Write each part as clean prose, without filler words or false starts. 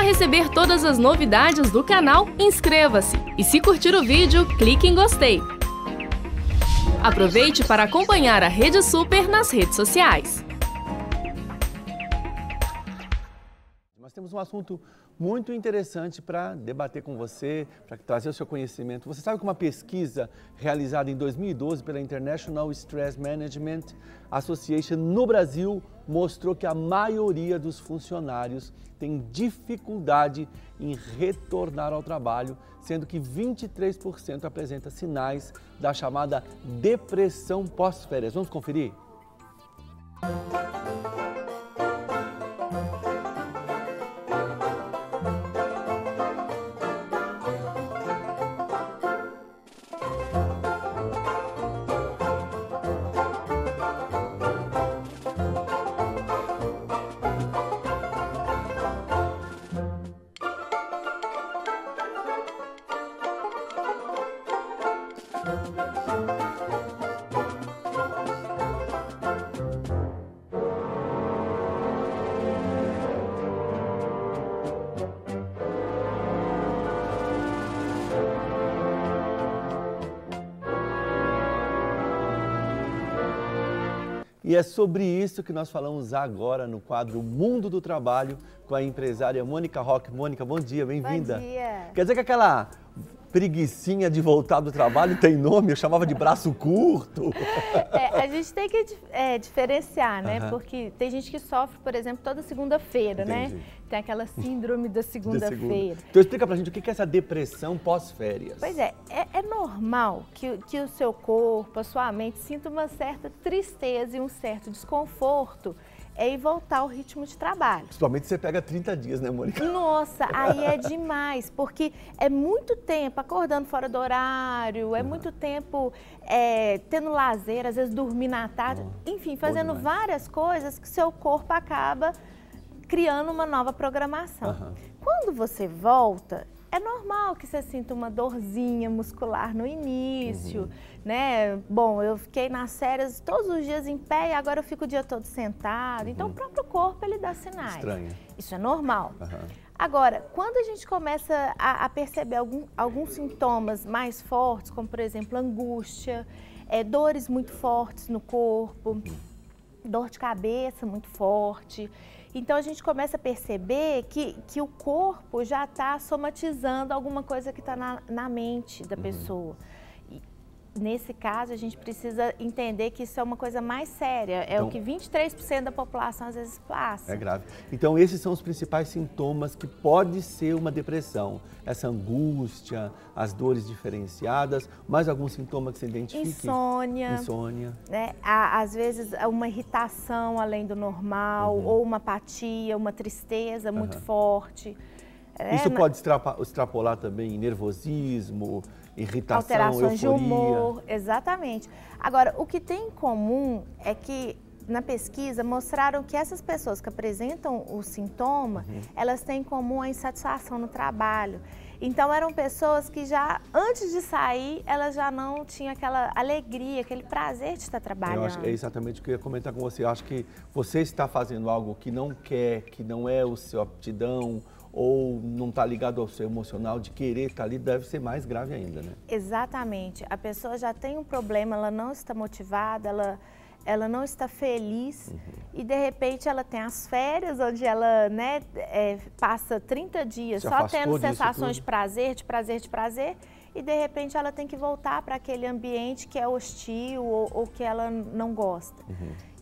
receber todas as novidades do canal, inscreva-se e se curtir o vídeo, clique em gostei. Aproveite para acompanhar a Rede Super nas redes sociais. Nós temos um assunto muito interessante para debater com você, para trazer o seu conhecimento. Você sabe que uma pesquisa realizada em 2012 pela International Stress Management Association no Brasil mostrou que a maioria dos funcionários tem dificuldade em retornar ao trabalho, sendo que 23% apresenta sinais da chamada depressão pós-férias. Vamos conferir? E é sobre isso que nós falamos agora no quadro Mundo do Trabalho com a empresária Mônica Roque. Mônica, bom dia, bem-vinda. Bom dia. Quer dizer que aquela preguicinha de voltar do trabalho tem nome? Eu chamava de braço curto. A gente tem que diferenciar, né? Porque tem gente que sofre, por exemplo, toda segunda-feira, né? Tem aquela síndrome da segunda-feira. Então explica pra gente o que é essa depressão pós-férias. Pois é normal que o seu corpo, a sua mente sinta uma certa tristeza e um certo desconforto em voltar ao ritmo de trabalho. Principalmente você pega 30 dias, né, Mônica? Nossa, aí é demais, porque é muito tempo acordando fora do horário, é muito tempo tendo lazer, às vezes dormir na tarde, enfim, fazendo várias coisas que seu corpo acaba criando uma nova programação. Quando você volta, é normal que você sinta uma dorzinha muscular no início, né? Bom, eu fiquei nas férias todos os dias em pé e agora eu fico o dia todo sentado. Então o próprio corpo ele dá sinais. Estranho. Isso é normal. Agora, quando a gente começa a perceber alguns sintomas mais fortes, como por exemplo angústia, dores muito fortes no corpo, dor de cabeça muito forte. Então a gente começa a perceber que o corpo já está somatizando alguma coisa que está na mente da pessoa. E, nesse caso, a gente precisa entender que isso é uma coisa mais séria. É então, o que 23% da população às vezes passa. É grave. Então esses são os principais sintomas que pode ser uma depressão. Essa angústia, as dores diferenciadas, mais algum sintoma que você identifique? Insônia. Né? Às vezes uma irritação além do normal, ou uma apatia, uma tristeza muito forte. Isso pode extrapolar também nervosismo, irritação, alterações euforia. De humor, exatamente. Agora, o que tem em comum é que na pesquisa mostraram que essas pessoas que apresentam o sintoma, elas têm em comum a insatisfação no trabalho. Então eram pessoas que já, antes de sair, elas já não tinham aquela alegria, aquele prazer de estar trabalhando. Eu acho que é exatamente o que eu ia comentar com você. Eu acho que você está fazendo algo que não quer, que não é o seu aptidão, ou não está ligado ao seu emocional, de querer estar ali, deve ser mais grave ainda, né? Exatamente. A pessoa já tem um problema, ela não está motivada, ela não está feliz e de repente ela tem as férias onde ela passa 30 dias só tendo sensações de prazer e de repente ela tem que voltar para aquele ambiente que é hostil ou que ela não gosta.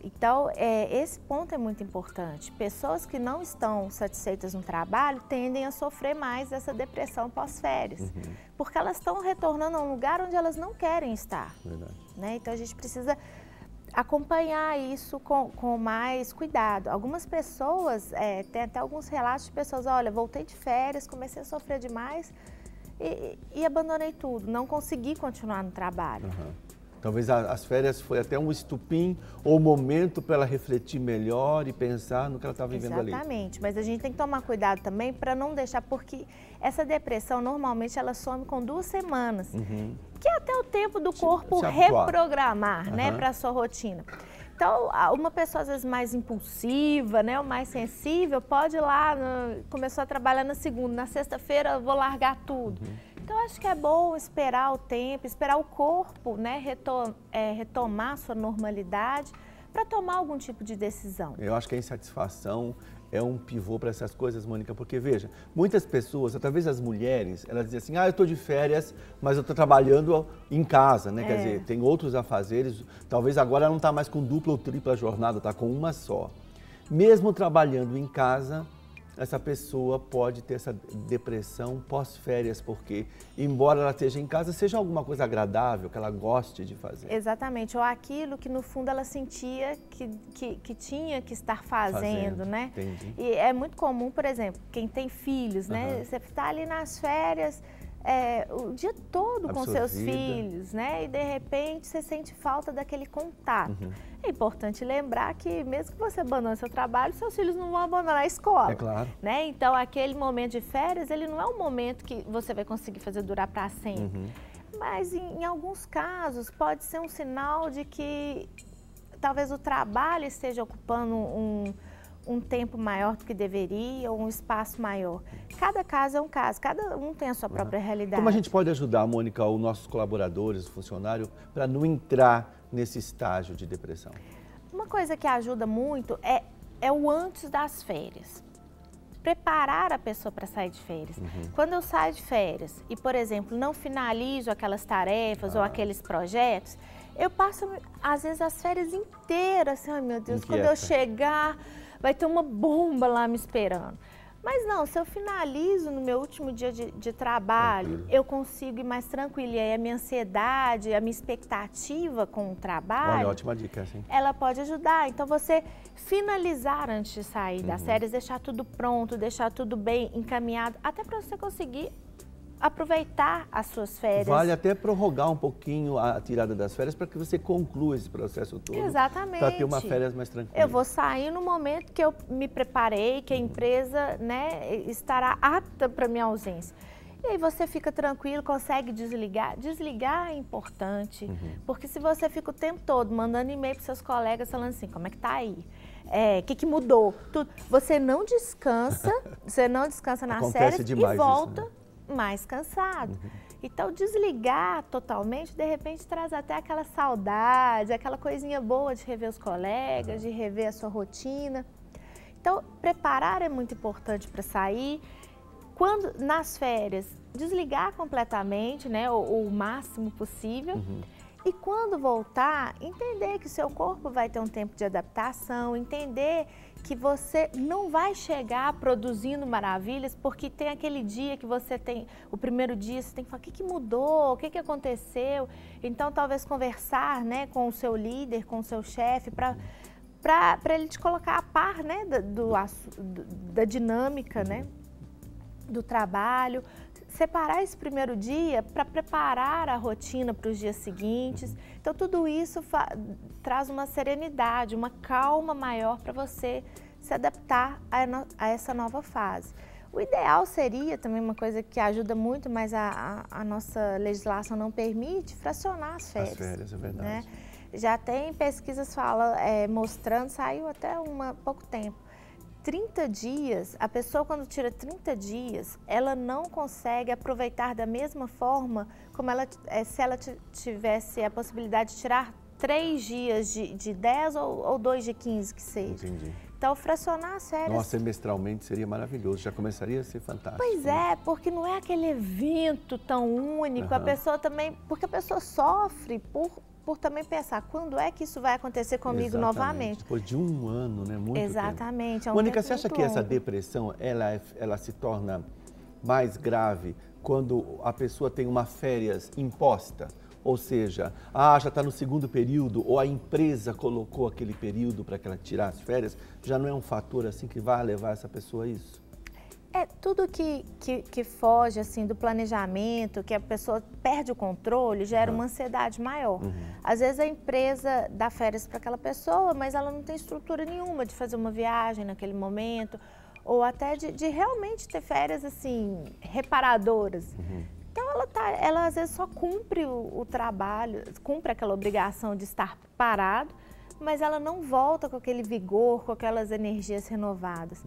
Então, esse ponto é muito importante. Pessoas que não estão satisfeitas no trabalho tendem a sofrer mais dessa depressão pós-férias, porque elas estão retornando a um lugar onde elas não querem estar. Né? Então, a gente precisa acompanhar isso com mais cuidado. Algumas pessoas, tem até alguns relatos de pessoas, olha, voltei de férias, comecei a sofrer demais e abandonei tudo, não consegui continuar no trabalho. Talvez as férias foi até um estupim ou momento para ela refletir melhor e pensar no que ela está vivendo ali. Exatamente, mas a gente tem que tomar cuidado também para não deixar, porque essa depressão normalmente ela some com 2 semanas, que é até o tempo do corpo reprogramar, né, para a sua rotina. Então, uma pessoa às vezes mais impulsiva, né, ou mais sensível, pode ir lá, começou a trabalhar na segunda, na sexta-feira vou largar tudo. Então, acho que é bom esperar o tempo, esperar o corpo, né, retomar sua normalidade para tomar algum tipo de decisão. Eu acho que a insatisfação é um pivô para essas coisas, Mônica, porque veja, muitas pessoas, talvez as mulheres, elas dizem assim, eu estou de férias, mas eu estou trabalhando em casa, né? Quer dizer, tem outros afazeres, talvez agora ela não está mais com dupla ou tripla jornada, está com uma só. Mesmo trabalhando em casa, essa pessoa pode ter essa depressão pós-férias, porque, embora ela esteja em casa, seja alguma coisa agradável, que ela goste de fazer. Exatamente, ou aquilo que no fundo ela sentia que tinha que estar fazendo, né? Entendi. E é muito comum, por exemplo, quem tem filhos, né? Você está ali nas férias, o dia todo com seus filhos, né? E de repente você sente falta daquele contato. É importante lembrar que mesmo que você abandone seu trabalho, seus filhos não vão abandonar a escola. É claro. Né? Então, aquele momento de férias, ele não é um momento que você vai conseguir fazer durar para sempre. Mas, em alguns casos, pode ser um sinal de que talvez o trabalho esteja ocupando um tempo maior do que deveria, ou um espaço maior. Cada caso é um caso, cada um tem a sua própria realidade. Como a gente pode ajudar, Mônica, os nossos colaboradores, os funcionários, para não entrar nesse estágio de depressão? Uma coisa que ajuda muito é o antes das férias. Preparar a pessoa para sair de férias. Quando eu saio de férias e, por exemplo, não finalizo aquelas tarefas ou aqueles projetos, eu passo, às vezes, as férias inteiras, assim, ai meu Deus, quando eu chegar, vai ter uma bomba lá me esperando. Mas não, se eu finalizo no meu último dia de trabalho, eu consigo ir mais tranquila. E aí a minha ansiedade, a minha expectativa com o trabalho... Olha, ótima dica, sim. Ela pode ajudar. Então, você finalizar antes de sair das férias, deixar tudo pronto, deixar tudo bem encaminhado, até para você conseguir aproveitar as suas férias. Vale até prorrogar um pouquinho a tirada das férias para que você conclua esse processo todo. Exatamente. Para ter uma férias mais tranquila. Eu vou sair no momento que eu me preparei, que a empresa, né, estará apta para minha ausência. E aí você fica tranquilo, consegue desligar. Desligar é importante, porque se você fica o tempo todo mandando e-mail para seus colegas falando assim, como é que tá aí? O que mudou? Tudo. Você não descansa, nas férias e volta... Isso, né? mais cansado. Então, desligar totalmente, de repente, traz até aquela saudade, aquela coisinha boa de rever os colegas, de rever a sua rotina. Então, preparar é muito importante para sair. Quando, nas férias, desligar completamente, né, o máximo possível. E quando voltar, entender que o seu corpo vai ter um tempo de adaptação, entender que você não vai chegar produzindo maravilhas, porque tem aquele dia que você tem, o primeiro dia você tem que falar, o que mudou, o que aconteceu? Então, talvez conversar, né, com o seu líder, com o seu chefe, para ele te colocar a par, né, da dinâmica, né, do trabalho. Separar esse primeiro dia para preparar a rotina para os dias seguintes. Então, tudo isso traz uma serenidade, uma calma maior para você se adaptar a essa nova fase. O ideal seria, também uma coisa que ajuda muito, mas a nossa legislação não permite, fracionar as férias. As férias, é verdade. Né? Já tem pesquisas mostrando, saiu até pouco tempo, 30 dias, a pessoa quando tira 30 dias, ela não consegue aproveitar da mesma forma como se ela tivesse a possibilidade de tirar 3 dias de 10 ou 2 de 15 que seja. Entendi. Então, fracionar as férias... Nossa, semestralmente seria maravilhoso, já começaria a ser fantástico. Pois é, porque não é aquele evento tão único, a pessoa também... Porque a pessoa sofre por também pensar, quando é que isso vai acontecer comigo novamente? Depois de um ano, né? Muito Exatamente. tempo. Mônica, você acha que essa depressão, ela se torna mais grave quando a pessoa tem uma férias imposta? Ou seja, já está no segundo período, ou a empresa colocou aquele período para que ela tirar as férias, já não é um fator assim que vai levar essa pessoa a isso? Tudo que foge assim, do planejamento, que a pessoa perde o controle, gera uma ansiedade maior. Às vezes a empresa dá férias para aquela pessoa, mas ela não tem estrutura nenhuma de fazer uma viagem naquele momento, ou até de realmente ter férias assim, reparadoras. Então ela às vezes só cumpre o trabalho, cumpre aquela obrigação de estar parado, mas ela não volta com aquele vigor, com aquelas energias renovadas.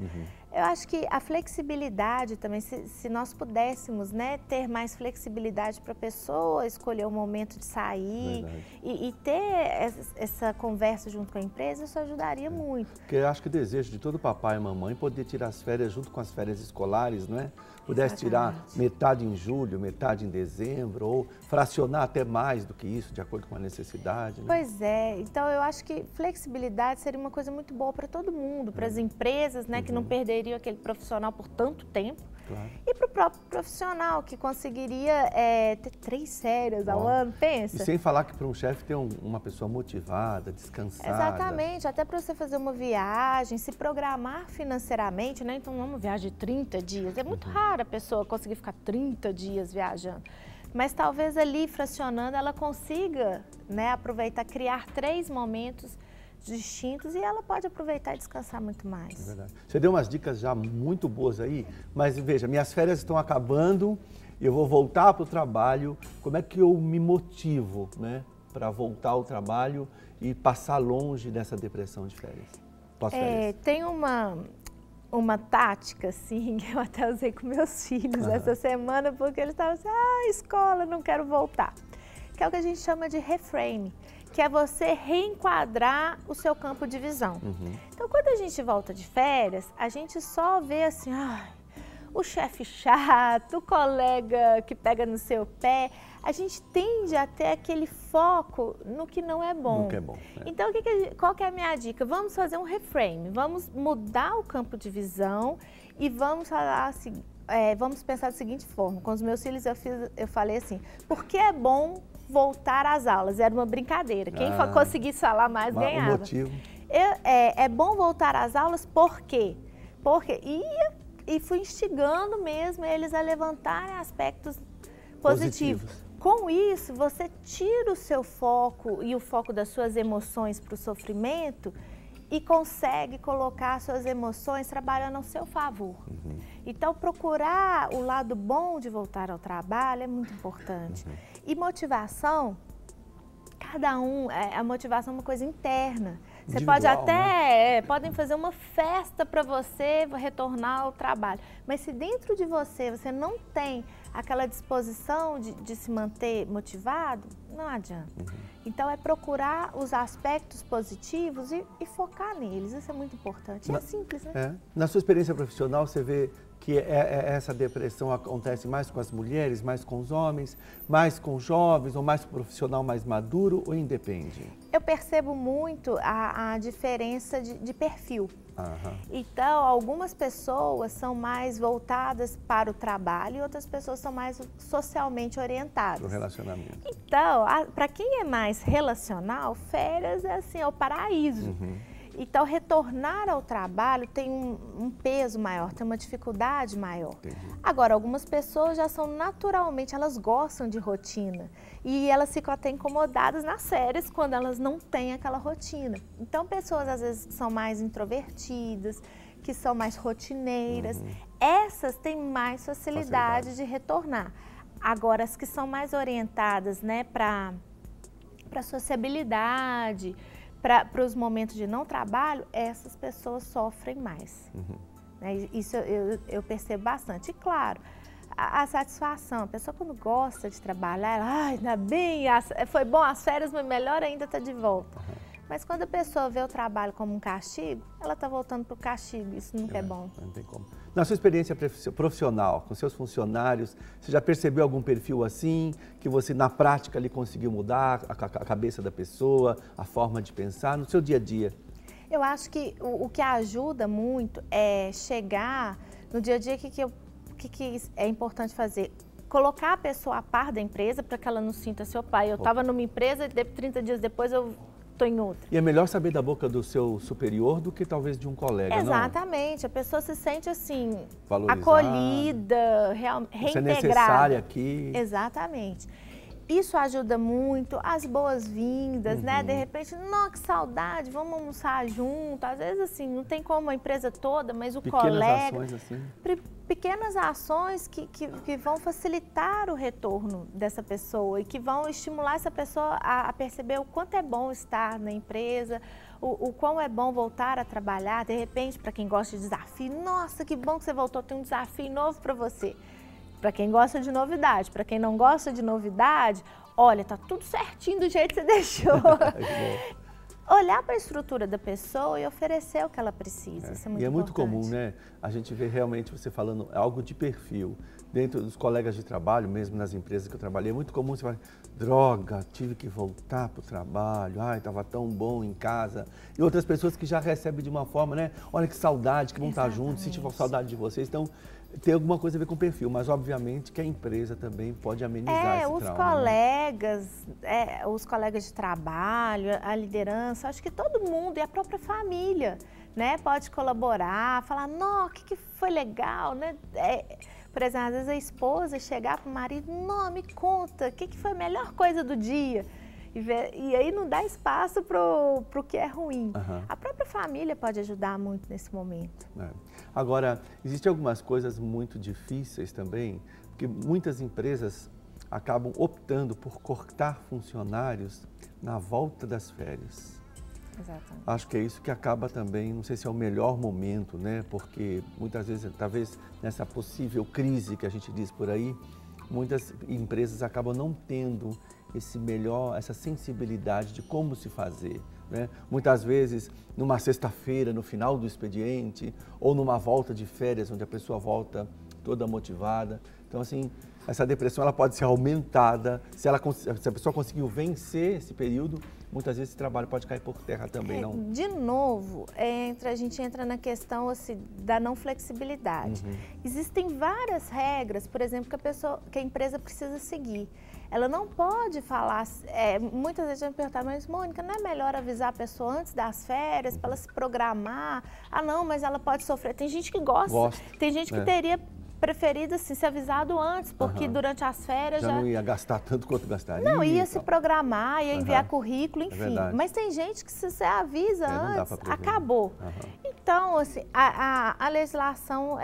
Eu acho que a flexibilidade também, se nós pudéssemos, né, ter mais flexibilidade para a pessoa escolher o momento de sair e ter essa conversa junto com a empresa, isso ajudaria muito. Porque eu acho que o desejo de todo papai e mamãe poder tirar as férias junto com as férias escolares, não é? Pudesse tirar metade em julho, metade em dezembro, ou fracionar até mais do que isso, de acordo com a necessidade. Né? Pois é, então eu acho que flexibilidade seria uma coisa muito boa para todo mundo, para as empresas, né, que não perderiam aquele profissional por tanto tempo. Claro. E para o próprio profissional, que conseguiria ter 3 férias ao ano, pensa. E sem falar que para um chefe ter uma pessoa motivada, descansada. Exatamente, até para você fazer uma viagem, se programar financeiramente, né? Então, uma viagem de 30 dias. É muito raro a pessoa conseguir ficar 30 dias viajando. Mas talvez ali, fracionando, ela consiga, né, aproveitar, criar 3 momentos distintos e ela pode aproveitar e descansar muito mais. É verdade. Você deu umas dicas já muito boas aí, mas veja, minhas férias estão acabando, eu vou voltar para o trabalho, como é que eu me motivo, né, para voltar ao trabalho e passar longe dessa depressão de férias, pós-férias? Tem uma tática, assim, que eu até usei com meus filhos essa semana, porque eles estavam assim, escola, não quero voltar. Que é o que a gente chama de reframe, que é você reenquadrar o seu campo de visão. Então, quando a gente volta de férias, a gente só vê assim, o chefe chato, o colega que pega no seu pé. A gente tende a ter aquele foco no que não é bom. No que é bom. Então, qual que é a minha dica? Vamos fazer um reframe, vamos mudar o campo de visão e vamos falar assim, vamos pensar da seguinte forma. Com os meus filhos eu falei assim, por que é bom voltar às aulas? Era uma brincadeira. Quem conseguisse falar mais ganhava. O motivo. É bom voltar às aulas por quê? Porque e fui instigando mesmo eles a levantarem aspectos positivos. Com isso, você tira o seu foco e o foco das suas emoções para o sofrimento e consegue colocar suas emoções trabalhando ao seu favor. Então, procurar o lado bom de voltar ao trabalho é muito importante. E motivação, a motivação é uma coisa interna. Você pode até, podem fazer uma festa para você retornar ao trabalho, mas se dentro de você não tem aquela disposição de se manter motivado, não adianta. Então é procurar os aspectos positivos e focar neles, isso é muito importante. É simples, né? Na sua experiência profissional, você vê que essa depressão acontece mais com as mulheres, mais com os homens, mais com os jovens, ou mais com o profissional mais maduro, ou independe? Eu percebo muito a diferença de perfil. Então, algumas pessoas são mais voltadas para o trabalho e outras pessoas são mais socialmente orientadas. Para o relacionamento. Então, para quem é mais relacional, férias é o paraíso. Então, retornar ao trabalho tem um peso maior, tem uma dificuldade maior. Agora, algumas pessoas já são naturalmente, elas gostam de rotina. E elas ficam até incomodadas nas férias quando elas não têm aquela rotina. Então, pessoas às vezes que são mais introvertidas, que são mais rotineiras, essas têm mais facilidade de retornar. Agora, as que são mais orientadas, né, para sociabilidade, para os momentos de não trabalho, essas pessoas sofrem mais. Isso eu percebo bastante. E claro, a satisfação, a pessoa quando gosta de trabalhar, ela, ainda bem, foi bom as férias, mas melhor ainda estar de volta. Mas quando a pessoa vê o trabalho como um castigo, ela está voltando para o castigo, isso nunca é bom. Não tem como. Na sua experiência profissional, com seus funcionários, você já percebeu algum perfil assim, que você na prática ali conseguiu mudar a cabeça da pessoa, a forma de pensar no seu dia a dia? Eu acho que o que ajuda muito é chegar no dia a dia, o que é importante fazer? Colocar a pessoa a par da empresa para que ela não sinta seu pai. Eu estava numa empresa e 30 dias depois eu estou em outra. E é melhor saber da boca do seu superior do que talvez de um colega, Exatamente. Não? A pessoa se sente assim, valorizada, acolhida, reintegrada. Você é necessária aqui. Exatamente. isso ajuda muito, as boas-vindas, né? De repente, não, que saudade, vamos almoçar junto. Às vezes, assim, não tem como a empresa toda, mas o colega... Pequenas ações, assim. Pequenas ações que vão facilitar o retorno dessa pessoa e que vão estimular essa pessoa a perceber o quanto é bom estar na empresa, o quão é bom voltar a trabalhar. De repente, para quem gosta de desafio, nossa, que bom que você voltou, tem um desafio novo para você. Para quem gosta de novidade, para quem não gosta de novidade, olha, tá tudo certinho do jeito que você deixou. Olhar para a estrutura da pessoa e oferecer o que ela precisa. Isso é muito importante. E é muito comum, né? A gente vê realmente você falando algo de perfil. Dentro dos colegas de trabalho, mesmo nas empresas que eu trabalhei, é muito comum você falar, droga, tive que voltar para o trabalho, ai, estava tão bom em casa. E outras pessoas que já recebem de uma forma, né? Olha que saudade, que vão estar juntos, senti saudade de vocês. Então, tem alguma coisa a ver com o perfil, mas obviamente que a empresa também pode amenizar esse trauma. Os colegas de trabalho, a liderança, acho que todo mundo e a própria família, né, pode colaborar, falar, não, o que foi legal, né? Por exemplo, às vezes a esposa chegar para o marido, não, me conta, o que foi a melhor coisa do dia? E aí não dá espaço para o que é ruim. A própria família pode ajudar muito nesse momento. Agora, existem algumas coisas muito difíceis também, porque muitas empresas acabam optando por cortar funcionários na volta das férias. Exatamente. Acho que é isso que acaba também, não sei se é o melhor momento, né? Porque muitas vezes, talvez nessa possível crise que a gente diz por aí, muitas empresas acabam não tendo essa sensibilidade de como se fazer, né? Muitas vezes, numa sexta-feira, no final do expediente, ou numa volta de férias, onde a pessoa volta toda motivada. Então, assim, essa depressão ela pode ser aumentada, se a pessoa conseguiu vencer esse período, muitas vezes esse trabalho pode cair por terra também, não? De novo, a gente entra na questão assim, da não flexibilidade. Existem várias regras, por exemplo, que a empresa precisa seguir. Ela não pode falar, muitas vezes a gente pergunta, mas Mônica, não é melhor avisar a pessoa antes das férias, para ela se programar? Ah não, mas ela pode sofrer. Tem gente que gosta. Tem gente que teria preferido assim, ser avisado antes, porque durante as férias já não ia gastar tanto quanto gastaria. Não, ia se programar, ia enviar currículo, enfim. Mas tem gente que se você avisa antes, acabou. Então, assim, a legislação,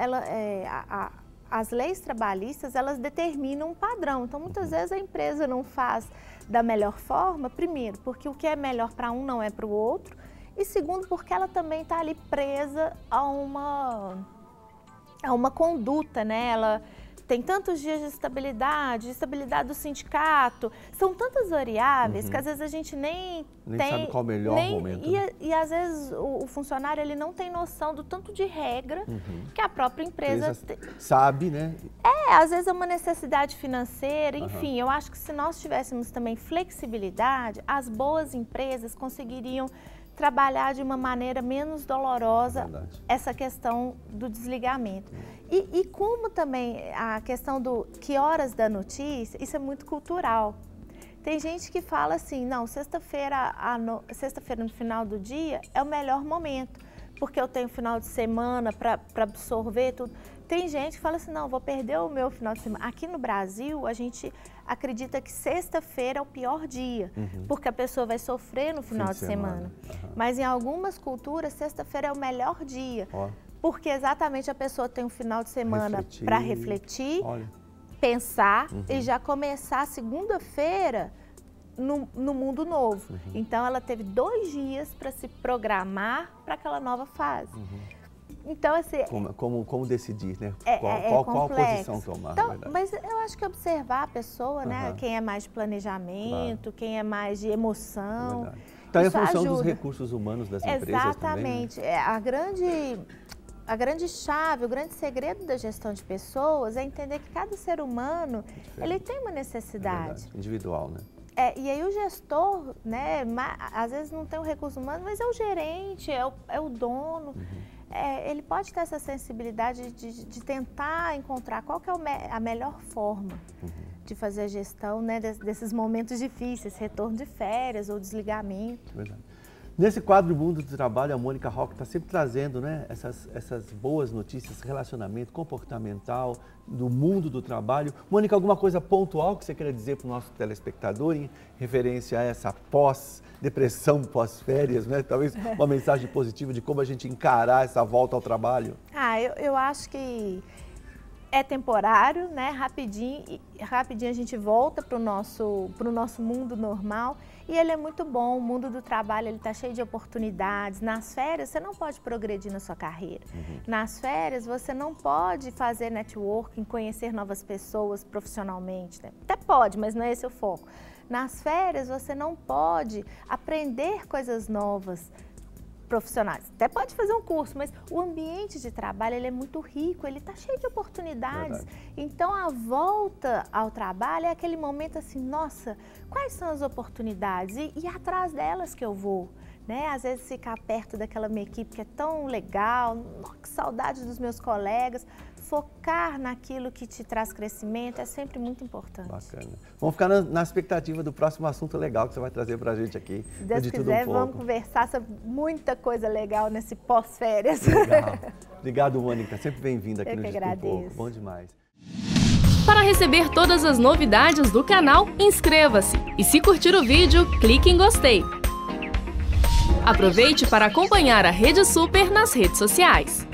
as leis trabalhistas, elas determinam um padrão. Então, muitas vezes a empresa não faz da melhor forma, primeiro, porque o que é melhor para um não é para o outro, e segundo, porque ela também está ali presa a uma conduta, né? Ela tem tantos dias de estabilidade do sindicato, são tantas variáveis que às vezes a gente nem sabe qual é o melhor momento. E às vezes o funcionário ele não tem noção do tanto de regra que a própria empresa sabe, né? Às vezes é uma necessidade financeira, enfim, eu acho que se nós tivéssemos também flexibilidade, as boas empresas conseguiriam trabalhar de uma maneira menos dolorosa essa questão do desligamento. E como também a questão do que horas da notícia, isso é muito cultural. Tem gente que fala assim, não, sexta-feira no final do dia é o melhor momento, porque eu tenho final de semana para absorver tudo. Tem gente que fala assim, não, vou perder o meu final de semana. Aqui no Brasil, a gente acredita que sexta-feira é o pior dia, porque a pessoa vai sofrer no final de semana. Mas em algumas culturas, sexta-feira é o melhor dia, porque exatamente a pessoa tem um final de semana para refletir, pensar e já começar segunda-feira no mundo novo. Então, ela teve 2 dias para se programar para aquela nova fase. Então, assim, como decidir, né? Qual posição tomar, então, mas eu acho que observar a pessoa, né? Quem é mais de planejamento, quem é mais de emoção. Está em função dos recursos humanos das empresas Exatamente. Também, né? A grande chave, o grande segredo da gestão de pessoas é entender que cada ser humano, ele tem uma necessidade. Individual, né? E aí o gestor, né? Às vezes não tem o recurso humano, mas é o gerente, é o dono. Ele pode ter essa sensibilidade de tentar encontrar qual que é a melhor forma de fazer a gestão, né, desses momentos difíceis, retorno de férias ou desligamento. Verdade. Nesse quadro Mundo do Trabalho, a Mônica Roque está sempre trazendo, né, essas boas notícias, relacionamento comportamental, do mundo do trabalho. Mônica, alguma coisa pontual que você queira dizer para o nosso telespectador em referência a essa pós-depressão, pós-férias, né? Talvez uma mensagem positiva de como a gente encarar essa volta ao trabalho? Eu acho que é temporário, né? Rapidinho a gente volta para o nosso mundo normal e ele é muito bom. O mundo do trabalho ele está cheio de oportunidades. Nas férias você não pode progredir na sua carreira. Nas férias você não pode fazer networking, conhecer novas pessoas profissionalmente, né? Até pode, mas não é esse o foco. Nas férias você não pode aprender coisas novas profissionais. Até pode fazer um curso, mas o ambiente de trabalho ele é muito rico, ele está cheio de oportunidades. Verdade. Então a volta ao trabalho é aquele momento assim, nossa, quais são as oportunidades? E atrás delas que eu vou. Né? Às vezes ficar perto daquela minha equipe que é tão legal, que saudade dos meus colegas, focar naquilo que te traz crescimento é sempre muito importante. Bacana. Vamos ficar na expectativa do próximo assunto legal que você vai trazer pra gente aqui. Se Deus quiser, vamos conversar sobre muita coisa legal nesse pós-férias. Legal. Obrigado, Mônica. Sempre bem-vinda aqui no Dito um Pouco. Bom demais. Para receber todas as novidades do canal, inscreva-se. E se curtir o vídeo, clique em gostei. Aproveite para acompanhar a Rede Super nas redes sociais.